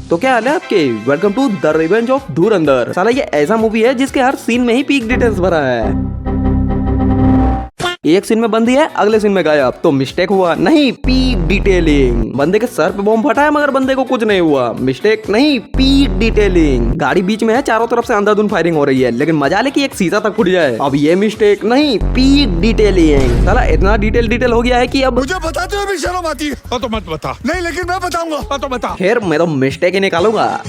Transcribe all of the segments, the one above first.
तो क्या हाल है आपके? Welcome to the revenge of Dhurandhar. साला ये ऐसा मूवी है जिसके हर सीन में ही पीक डिटेल्स भरा है। एक सीन में बंदी है, अगले सीन में गायब। तो मिस्टेक हुआ नहीं, पीक डिटेलिंग। बंदे के सर पे बॉम्ब फटा है मगर बंदे को कुछ नहीं हुआ, मिस्टेक नहीं, पीक डिटेलिंग। गाड़ी बीच में है, चारों तरफ से अंधाधुंध फायरिंग हो रही है, लेकिन मजा ले कि एक शीशा तक फूट जाए। अब ये मिस्टेक नहीं, पीक डिटेलिंग। साला इतना डिटेल हो गया है कि अब मुझे बताते हुए भी शर्म आती है। तो मत बता। नहीं लेकिन मैं बताऊंगा। तो बता। खैर मैं तो मिस्टेक ही निकालूंगा।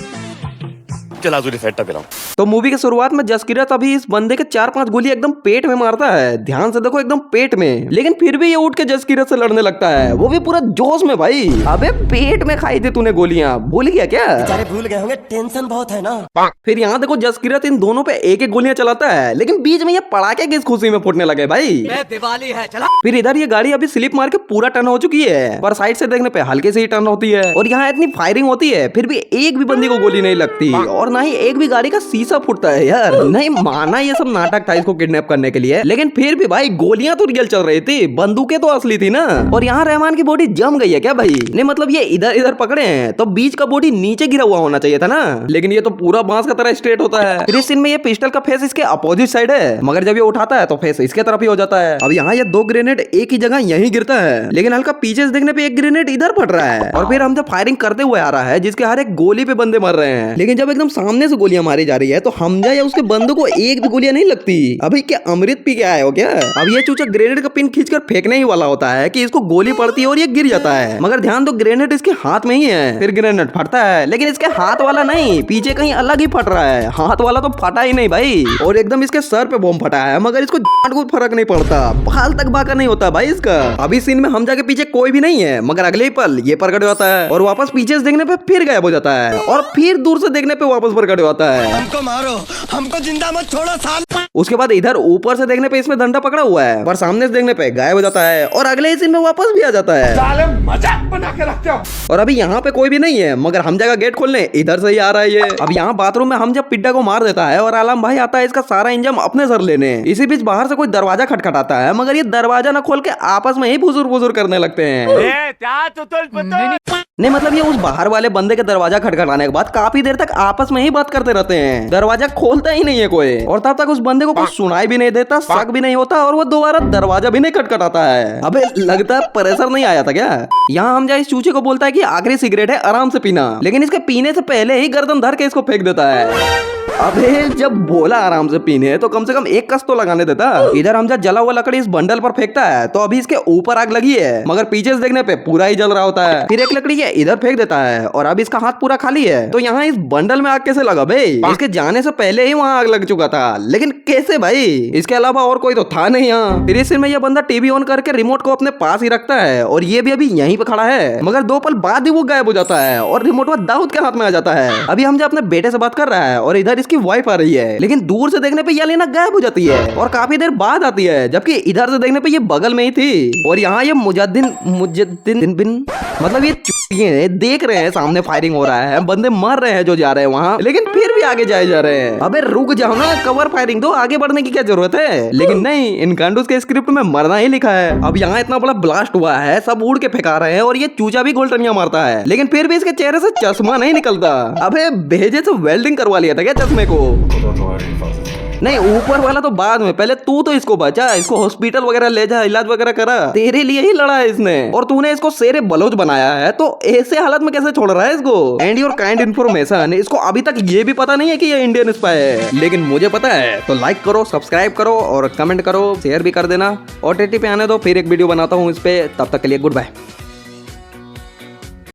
चला तुझे फेंटा पिलाऊं। तो मूवी के शुरुआत में जसकीरत अभी इस बंदे के 4-5 गोली एकदम पेट में मारता है। ध्यान से देखो, एकदम पेट में। लेकिन फिर भी ये उठ के जसकीरत से लड़ने लगता है, वो भी पूरा जोश में। भाई अबे पेट में खाई थी तूने गोलियां, भूल गया क्या? बेचारे भूल गए होंगे, टेंशन बहुत है ना। फिर यहाँ देखो जसकीरत इन दोनों पे एक गोलियां चलाता है, लेकिन बीच में ये पड़ाके किस खुशी में फूटने लगे भाई। दिवाली है, चला। फिर इधर ये गाड़ी अभी स्लिप मार के पूरा टर्न हो चुकी है, पर साइड से देखने पे हल्के से ही टर्न होती है। और यहाँ इतनी फायरिंग होती है, फिर भी एक भी बंदी को गोली नहीं लगती, और ना ही एक भी गाड़ी का शीशा फूटता है। यार नहीं माना, ये सब नाटक था इसको किडनैप करने के लिए, लेकिन फिर भी भाई गोलियां तो रियल चल रही थी, बंदूकें तो असली थी ना। और यहाँ रहमान की बॉडी जम गई है क्या भाई? नहीं मतलब ये इधर इधर पकड़े हैं तो बीच का बॉडी नीचे गिरा हुआ होना चाहिए था ना, लेकिन ये तो पूरा बांस का तरह स्ट्रेट होता है। फिर इस सीन में ये पिस्टल का फेस इसके अपोजिट साइड है, मगर जब ये उठाता है तो फेस इसके तरफ ही हो जाता है। अब यहाँ ये 2 ग्रेनेड एक ही जगह यहीं गिरता है, लेकिन हल्का पीछे से देखने पे एक ग्रेनेड इधर फट रहा है। और फिर हम जब फायरिंग करते हुए आ रहा है, जिसके हर एक गोली पे बंदे मर रहे हैं, लेकिन जब एकदम सामने से गोलियां मारी जा रही है तो हमजा या उसके बंदों को एक भी गोलियां नहीं लगती। अभी क्या अमृत पी के आए हो क्या? अब ये चूचा ग्रेनेड का पिन खींचकर फेंकने ही वाला होता है कि इसको गोली पड़ती है और ये गिर जाता है, मगर ध्यान दो ग्रेनेड इसके हाथ में ही है। फिर ग्रेनेड फटता है, लेकिन इसके हाथ वाला नहीं, पीछे कहीं अलग ही फट रहा है। हाथ वाला तो फटा ही नहीं भाई, और एकदम इसके सर पे बॉम्ब फटा है, मगर इसको को फर्क नहीं पड़ता, बाल तक बाका नहीं होता भाई इसका। अभी सीन में हमजा के पीछे कोई भी नहीं है, मगर अगले ही पल ये प्रकट होता है और वापस पीछे से देखने पे फिर गायब हो जाता है, और फिर दूर से देखने पे वापस प्रकट होता है। हमको मारो, हमको जिंदा मत छोड़ो साल। उसके बाद इधर ऊपर से देखने पे इसमें डंडा पकड़ा हुआ है, पर सामने से देखने पे गायब हो जाता है, और अगले ही सीन में वापस भी आ जाता है। साले मजाक बना के रखते हो। और अभी यहाँ पे कोई भी नहीं है, मगर हमजा का गेट खोलने इधर से ही आ रहा है ये। अब यहाँ बाथरूम में हमजा पिड्डा को मार देता है और आलम भाई आता है इसका सारा इंजम अपने सर लेने। इसी बीच बाहर से कोई दरवाजा खटखटाता है, मगर ये दरवाजा ना खोल के आपस में ही फुसुर करने लगते हैं। नहीं मतलब ये उस बाहर वाले बंदे के दरवाजा खटखटाने के बाद काफी देर तक आपस में ही बात करते रहते हैं, दरवाजा खोलता ही नहीं है कोई, और तब तक उस बंदे को कुछ सुनाई भी नहीं देता, शक भी नहीं होता, और वो दोबारा दरवाजा भी नहीं खटखटाता है। अबे लगता है प्रेशर नहीं आया था क्या? यहाँ हमजा इस चूचे को बोलता है कि आखिरी सिगरेट है, आराम से पीना, लेकिन इसके पीने से पहले ही गर्दन धर के इसको फेंक देता है। अबे जब बोला आराम से पीने तो कम से कम एक कस तो लगाने देता। इधर हमजा जला हुआ लकड़ी इस बंडल पर फेंकता है, तो अभी इसके ऊपर आग लगी है, मगर पीछे से देखने पे पूरा ही जल रहा होता है। फिर एक लकड़ी ये इधर फेंक देता है, और अब इसका हाथ पूरा खाली है। तो यहाँ इस बंडल में आग कैसे लगा भाई? इसके जाने से पहले ही वहाँ आग लग चुका था, लेकिन कैसे भाई? इसके अलावा और कोई तो था नहीं यहाँ। फिर इस में यह बंदा टीवी ऑन करके रिमोट को अपने पास ही रखता है, और ये भी अभी यहीं पे खड़ा है, मगर 2 पल बाद ही वो गायब हो जाता है और रिमोट वो दाऊद के हाथ में आ जाता है। अभी हमजा अपने बेटे से बात कर रहा है और इधर इसकी वाइफ आ रही है, लेकिन दूर से देखने पे यालीना गायब हो जाती है और काफी देर बाद आती है, जबकि इधर से देखने पे ये बगल में ही थी। और यहाँ ये मुजद्दिन बिन मतलब ये देख रहे हैं सामने फायरिंग हो रहा है, बंदे मर रहे हैं जो जा रहे हैं वहाँ, लेकिन फिर भी आगे जाए जा रहे हैं। अबे रुक जाओ ना, कवर फायरिंग दो, आगे बढ़ने की क्या जरूरत है? लेकिन नहीं, इन गांडूस के स्क्रिप्ट में मरना ही लिखा है। अब यहाँ इतना बड़ा ब्लास्ट हुआ है, सब उड़ के फेंका रहे हैं, और ये चूचा भी गोलटनिया मारता है, लेकिन फिर भी इसके चेहरे से चश्मा नहीं निकलता। अबे भेजे से वेल्डिंग करवा लिया था क्या चश्मे को? नहीं ऊपर वाला तो बाद में, पहले तू तो इसको बचा, इसको हॉस्पिटल वगैरह ले जा, इलाज वगैरह करा, तेरे लिए ही लड़ा है इसने, और तूने इसको शेरे बलोच बनाया है, तो ऐसे हालत में कैसे छोड़ रहा है इसको? एंड योर काइंड इन्फॉर्मेशन, इसको अभी तक ये भी पता नहीं है कि ये इंडियन स्पाई है, लेकिन मुझे पता है। तो लाइक करो, सब्सक्राइब करो और कमेंट करो, शेयर भी कर देना, OTT पे आने दो, फिर एक वीडियो बनाता हूँ इस पे। तब तक के लिए गुड बाय।